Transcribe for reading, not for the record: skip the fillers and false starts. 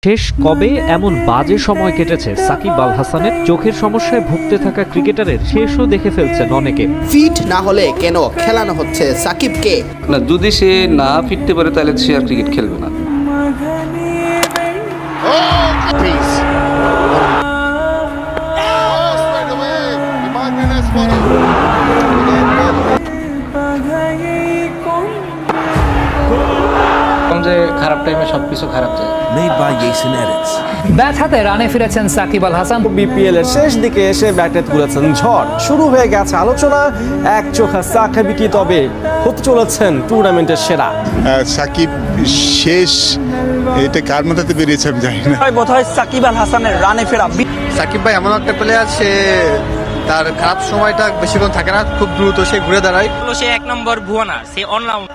শেষ কবে এমন বাজে সময় কেটেছে সাকিব আল হাসানের? চোখের সমস্যায় ভুগতে থাকা ক্রিকেটারের শেষও দেখে ফেলছেন অনেকে। ফিট না হলে কেন খেলানো হচ্ছে সাকিবকে? না, যদি সে না ফিরতে পারে তাহলে সে আর ক্রিকেট খেলবে না। যে খারাপ টাইমে সবকিছু খারাপ যায়। ব্যথাতে রানে ফিরেছেন সাকিব আল হাসান। বিপিএল এর শেষ দিকে এসে ব্যাটে তুলেছেন ঝড়। শুরু হয়ে গেছে আলোচনা, এক চোখা সাকিব কি তবে হতে চলেছেন টুর্নামেন্টের সেরা? সাকিব শেষ, এটা কার মাথাতে বেরিয়েছে আমি জানি না। বোধহয় সাকিব আল হাসানের রানে ফেরা। সাকিব ভাই এমন একটা প্লেয়ার, সে তার খারাপ সময়টা বেশিক্ষণ থাকে না, খুব দ্রুত সে ঘুরে দাঁড়ায়। সে এক নম্বর ভুয়ানার, সে অলরাউন্ড।